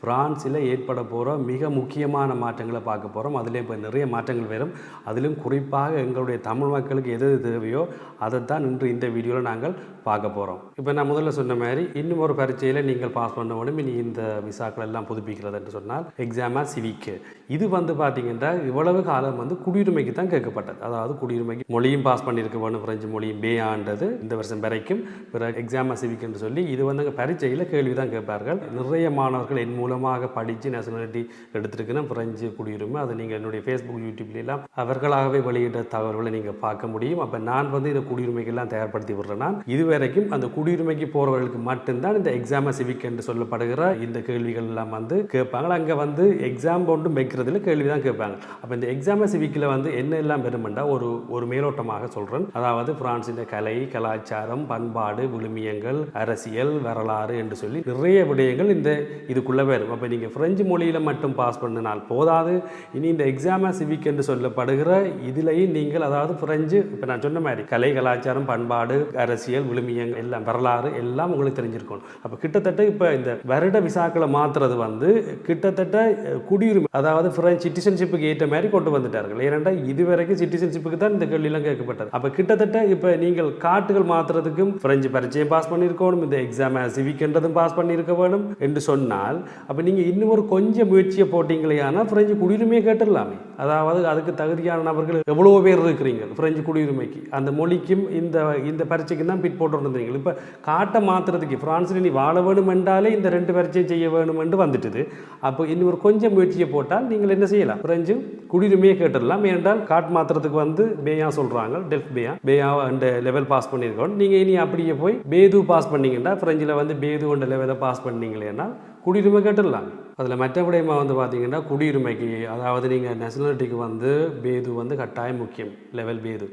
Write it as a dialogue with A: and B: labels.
A: பிரான்ஸில் ஏற்பட போகிற மிக முக்கியமான மாற்றங்களை பார்க்க போகிறோம். அதிலே இப்போ நிறைய மாற்றங்கள் வரும். அதிலும் குறிப்பாக எங்களுடைய தமிழ் மக்களுக்கு எது தேவையோ அதைத்தான் இன்று இந்த வீடியோவில் நாங்கள் பார்க்க போகிறோம். இப்போ நான் முதல்ல சொன்ன மாதிரி இன்னும் ஒரு பரீட்சையில் நீங்கள் பாஸ் பண்ண உடனே இனி இந்த விசாக்கள் எல்லாம் புதுப்பிக்கிறது என்று சொன்னால் எக்ஸாமா சிவிக்கு இது பார்த்திங்கன்னா இவ்வளவு காலம் குடியுரிமைக்கு தான் கேட்கப்பட்டது. அதாவது குடியுரிமைக்கு மொழியும் பாஸ் பண்ணியிருக்க வேணும், பிரெஞ்சு மொழியும் ஆண்டது இந்த வருஷம் வரைக்கும். பிறகு எக்ஸாமா சிவிக் என்று சொல்லி இது அங்கே பரீட்சையில் கேள்வி தான் கேட்பார்கள். நிறைய மாணவர்கள் என் மூலமாக படித்து நேஷனாலிட்டி எடுத்துருக்குன்னா பிரெஞ்சு குடியுரிமை. அதை நீங்கள் என்னுடைய ஃபேஸ்புக் யூடியூப்லாம் அவர்களாகவே வெளியிட்ட தகவல்களை நீங்கள் பார்க்க முடியும். அப்போ நான் இந்த குடியுரிமைக்கெல்லாம் தயார்படுத்தி விடுறேன். நான் இதுவரைக்கும் அந்த குடியுரிமைக்கு போகிறவர்களுக்கு மட்டும்தான் இந்த எக்ஸாம் சிவிக் என்று சொல்லப்படுகிற இந்த கேள்விகள் எல்லாம் கேட்பாங்க. அங்கே எக்ஸாம் ஒன்றும் வைக்கிறதுல கேள்வி தான் கேட்பாங்க. அப்போ இந்த எக்ஸாம் சிவிக்கில் என்ன எல்லாம் பெருமெண்டா ஒரு மேலோட்டமாக சொல்கிறேன். அதாவது பிரான்சின் கலை, கலாச்சாரம், பண்பாடு, விழுமியங்கள், அரசியல், வரலாறு என்று சொல்லி நிறைய விடயங்கள் இதுக்குள்ளே வரும். அப்போ நீங்கள் பிரெஞ்சு மொழியில் மட்டும் பாஸ் பண்ணினால் போதாது. இனி இந்த எக்ஸாமா சிவிக் என்று சொல்லப்படுகிற இதுலையும் நீங்கள் அதாவது பிரெஞ்சு இப்போ நான் சொன்ன மாதிரி கலை, கலாச்சாரம், பண்பாடு, அரசியல், விழுமியங்கள் எல்லாம் வரலாறு எல்லாம் உங்களுக்கு தெரிஞ்சிருக்கணும். அப்போ கிட்டத்தட்ட இப்போ இந்த வருட விசாக்களை மாற்றுறது கிட்டத்தட்ட குடியுரிமை அதாவது பிரெஞ்சு சிட்டிசன்ஷிப்புக்கு ஏற்ற மாதிரி கொண்டு வந்துட்டார்கள். ஏனென்றால் இதுவரைக்கும் சிட்டிசன்ஷிப்புக்கு தான் இந்த கேள்வியெல்லாம் கேட்கப்பட்டது. அப்போ கிட்டத்தட்ட இப்போ நீங்கள் காட்டுகள் மாற்றுறதுக்கும் பிரெஞ்சு பரீட்சையும் பாஸ் பண்ணியிருக்கணும், இந்த எக்ஸாம் சிவிக்ன்றதும் பாஸ் பண்ணியிருக்க வேணும் என்று சொன்னால் அப்போ நீங்கள் இன்னும் ஒரு கொஞ்சம் முயற்சியை போட்டிங்களேனா பிரெஞ்சு குடியுரிமையை கேட்டுடலாமே. அதாவது அதுக்கு தகுதியான நபர்கள் எவ்வளோ பேர் இருக்கிறீங்க பிரெஞ்சு குடியுரிமைக்கு, அந்த மொழிக்கும் இந்த பரீட்சைக்கும் தான் பிட் போட்டு இருந்தீங்க. இப்போ காட்டை மாற்றுறதுக்கு பிரான்ஸில் நீ வாழ வேணும் என்றாலே இந்த 2 பரீட்சையும் செய்ய வேணும் என்று வந்துட்டுது. அப்போ இன்னும் ஒரு கொஞ்சம் முயற்சியை போட்டால் நீங்கள் என்ன செய்யலாம், பிரெஞ்சு குடியுரிமையை கேட்டுடலாம். ஏனென்றால் காட் மாற்றுறதுக்கு பேயா சொல்கிறாங்க, டெல்ஃப் பேயா அந்த லெவல் பாஸ் பண்ணியிருக்கோம். நீங்கள் இனி அப்படியே போய் பேது பாஸ் பண்ணீங்கன்னா பிரெஞ்சில் பேது கொண்ட லெவலை பாஸ் பண்ணீங்களேன்னா குடியுரிமை கேட்டுடலாம். அதில் மற்ற விடயமா பார்த்தீங்கன்னா குடியுரிமைக்கு அதாவது நீங்கள் நேஷனாலிட்டிக்கு பேது கட்டாயம் முக்கியம், லெவல் பேது.